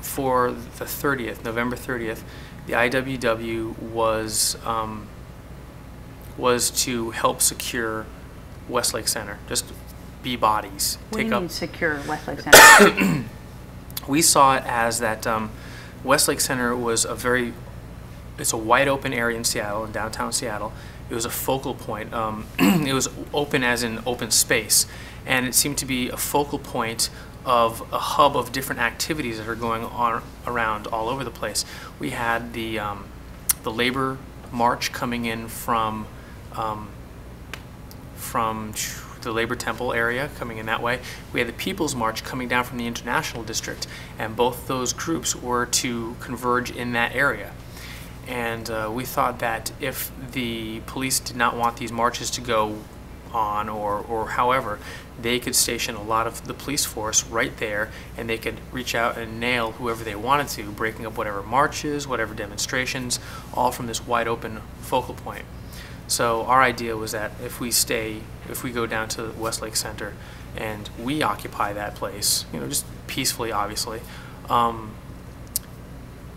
for the 30th, November 30th, the IWW was to help secure Westlake Center, just be bodies. What do you mean secure Westlake Center? We saw it as that Westlake Center was it's a wide open area in Seattle, in downtown Seattle. It was a focal point. It was open as in open space, and it seemed to be a focal point of a hub of different activities that are going on around all over the place. We had the labor march coming in from the Labor Temple area, coming in that way. We had the People's March coming down from the International District, and both those groups were to converge in that area. And we thought that if the police did not want these marches to go on, or however, they could station a lot of the police force right there, and they could reach out and nail whoever they wanted to, breaking up whatever marches, whatever demonstrations, all from this wide open focal point. So our idea was that if we go down to Westlake Center and we occupy that place, you know, just peacefully, obviously,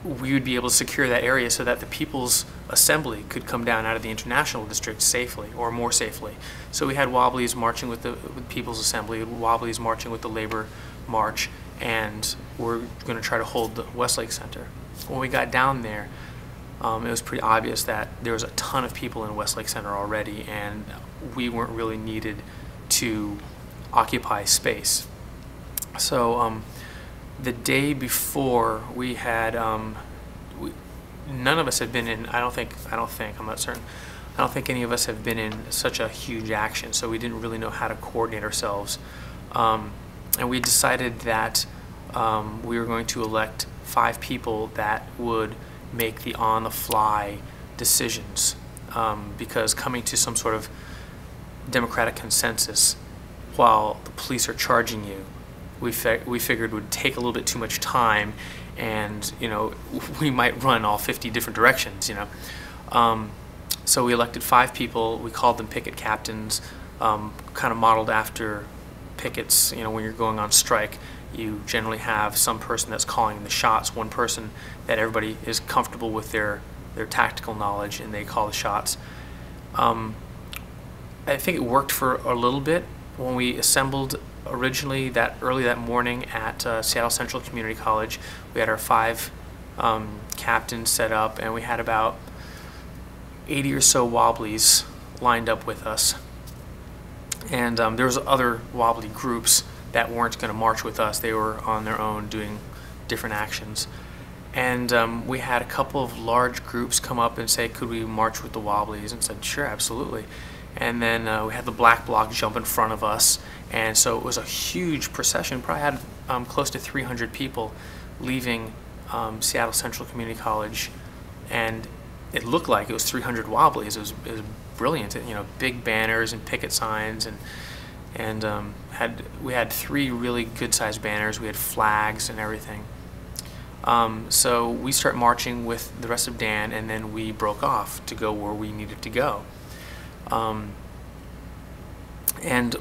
we would be able to secure that area so that the People's Assembly could come down out of the International District safely, or more safely. So we had Wobblies marching with the People's Assembly, Wobblies marching with the Labor March, and we're going to try to hold the Westlake Center. When we got down there, it was pretty obvious that there was a ton of people in Westlake Center already, and we weren't really needed to occupy space. So the day before, we had none of us had been in. I'm not certain. I don't think any of us have been in such a huge action, so we didn't really know how to coordinate ourselves. And we decided that we were going to elect 5 people that would make the on-the-fly decisions, because coming to some sort of democratic consensus while the police are charging you, we figured would take a little bit too much time, and you know, we might run all 50 different directions, you know. So we elected 5 people. We called them picket captains, kind of modeled after pickets. You know, when you're going on strike, you generally have some person that's calling the shots, one person that everybody is comfortable with their tactical knowledge, and they call the shots. I think it worked for a little bit. When we assembled originally early that morning at Seattle Central Community College, we had our 5 captains set up, and we had about 80 or so Wobblies lined up with us. And there was other Wobbly groups that weren't going to march with us. They were on their own doing different actions. And we had a couple of large groups come up and say, could we march with the Wobblies? And said, sure, absolutely. And then we had the Black Bloc jump in front of us. And so it was a huge procession. Probably had close to 300 people leaving Seattle Central Community College. And it looked like it was 300 Wobblies. It was brilliant. You know, big banners and picket signs, and we had 3 really good-sized banners. We had flags and everything. So we start marching with the rest of Dan, and then we broke off to go where we needed to go. And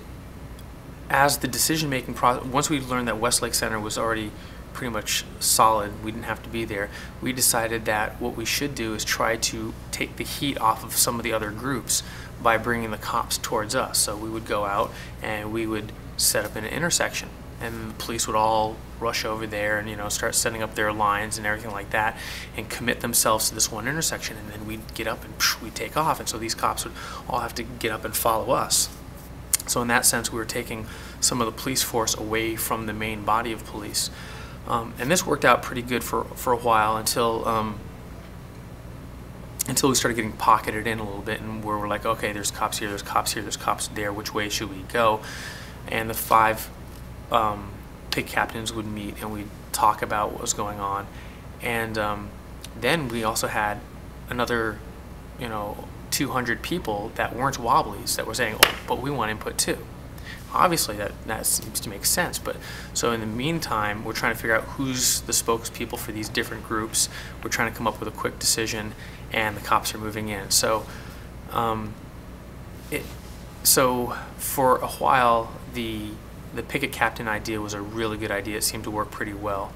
as the decision-making process, once we learned that Westlake Center was already pretty much solid, we didn't have to be there, we decided that what we should do is try to take the heat off of some of the other groups by bringing the cops towards us. So we would go out and we would set up an intersection, and the police would all rush over there and, you know, start setting up their lines and everything like that, and commit themselves to this one intersection, and then we'd get up and we'd take off, and so these cops would all have to get up and follow us. So in that sense, we were taking some of the police force away from the main body of police. And this worked out pretty good for a while, until we started getting pocketed in a little bit, and where we're like, okay, there's cops here, there's cops here, there's cops there, which way should we go? And the 5 pig captains would meet, and we'd talk about what was going on. And then we also had another, you know, 200 people that weren't Wobblies that were saying, oh, but we want input too. Obviously that seems to make sense, but so in the meantime, we're trying to figure out who's the spokespeople for these different groups. We're trying to come up with a quick decision, and the cops are moving in. So so for a while, the picket captain idea was a really good idea. It seemed to work pretty well.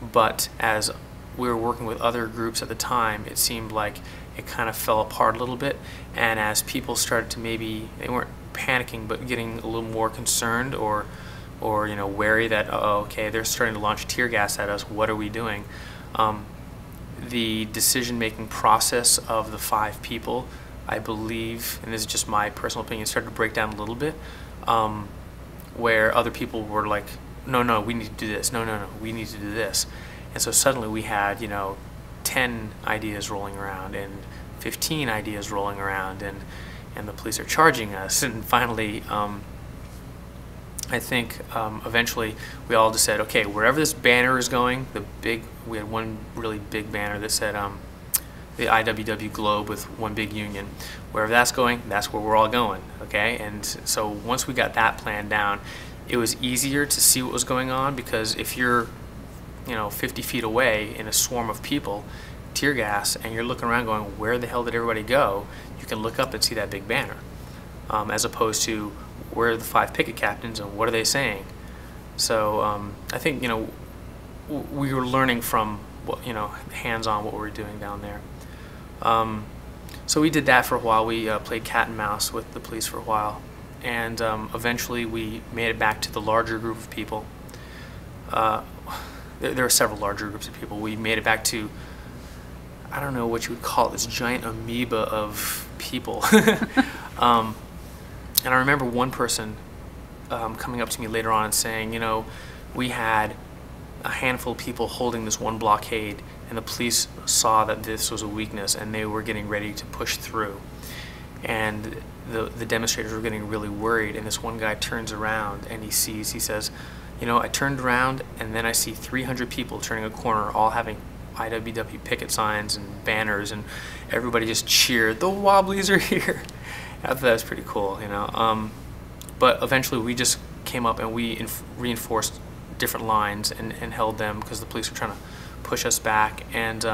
but as we were working with other groups at the time, it seemed like it kind of fell apart a little bit. And as people started to maybe, they weren't panicking, but getting a little more concerned or you know, wary that, oh, okay, they're starting to launch tear gas at us, what are we doing? The decision-making process of the 5 people, I believe, and this is just my personal opinion, started to break down a little bit, where other people were like, no, we need to do this, no, we need to do this. And so suddenly we had, you know, 10 ideas rolling around and 15 ideas rolling around, and the police are charging us. And finally, I think eventually we all just said, okay, wherever this banner is going, we had one really big banner that said the IWW globe with one big union. Wherever that's going, that's where we're all going, okay? And so once we got that plan down, it was easier to see what was going on, because if you're, you know, 50 feet away in a swarm of people, tear gas, and you're looking around going, where the hell did everybody go? You can look up and see that big banner, as opposed to where are the 5 picket captains and what are they saying? So I think, you know, we were learning from what, you know, hands-on what we were doing down there. So we did that for a while. We played cat and mouse with the police for a while, and eventually we made it back to the larger group of people. There are several larger groups of people. We made it back to, I don't know what you would call it, this giant amoeba of people. And I remember one person coming up to me later on and saying, you know, we had a handful of people holding this one blockade, and the police saw that this was a weakness and they were getting ready to push through. And the demonstrators were getting really worried, and this one guy turns around and he says, you know, I turned around and then I see 300 people turning a corner, all having IWW picket signs and banners, and everybody just cheered, the Wobblies are here. I thought that was pretty cool, you know. But eventually we just came up and we reinforced different lines and held them, because the police were trying to push us back. And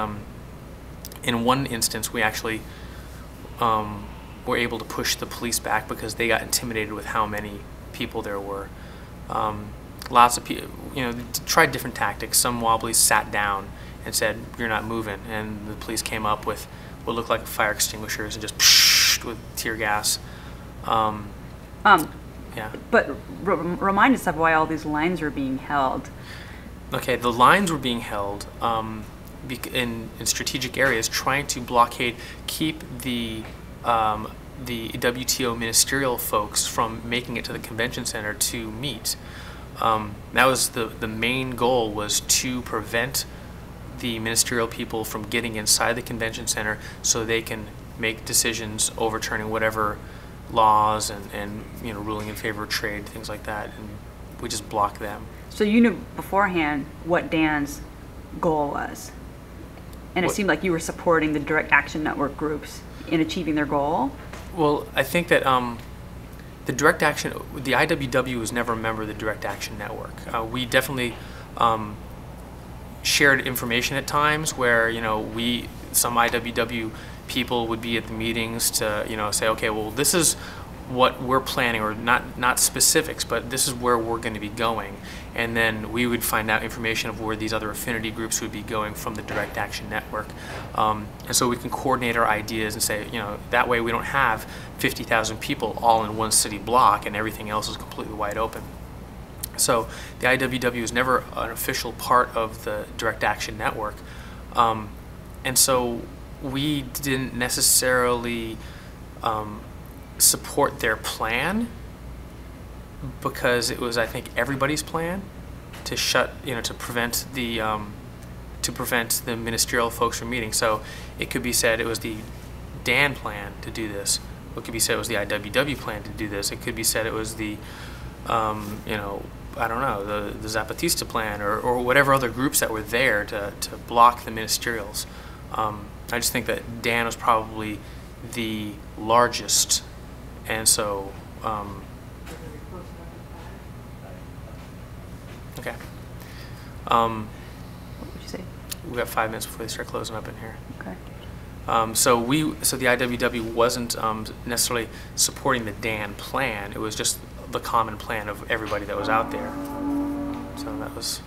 in one instance we actually were able to push the police back because they got intimidated with how many people there were. Lots of people, you know, tried different tactics. Some Wobblies sat down and said, you're not moving, and the police came up with what looked like fire extinguishers and just psh with tear gas. Yeah. But remind us of why all these lines are being held. Okay, the lines were being held in strategic areas, trying to blockade, keep the WTO ministerial folks from making it to the convention center to meet. That was the main goal, was to prevent the ministerial people from getting inside the convention center so they can make decisions overturning whatever laws and you know, ruling in favor of trade, things like that, and we just blocked them. So you knew beforehand what Dan's goal was, and it seemed like you were supporting the Direct Action Network groups in achieving their goal? Well, I think that the Direct Action, the IWW was never a member of the Direct Action Network. We definitely shared information at times where, you know, some IWW people would be at the meetings to, you know, say, okay, well, this is what we're planning, or not specifics, but this is where we're going to be going. And then we would find out information of where these other affinity groups would be going from the Direct Action Network. And so we can coordinate our ideas and say, you know, that way we don't have 50,000 people all in one city block and everything else is completely wide open. So the IWW was never an official part of the Direct Action Network. And so we didn't necessarily support their plan, because it was, I think, everybody's plan to to prevent the ministerial folks from meeting. So it could be said it was the Dan plan to do this. It could be said it was the IWW plan to do this. It could be said it was the you know, I don't know, the Zapatista plan, or whatever other groups that were there to block the ministerials. I just think that Dan was probably the largest, and so okay. What would you say? We got 5 minutes before they start closing up in here. Okay. So the IWW wasn't necessarily supporting the Dan plan. It was just the common plan of everybody that was out there. So that was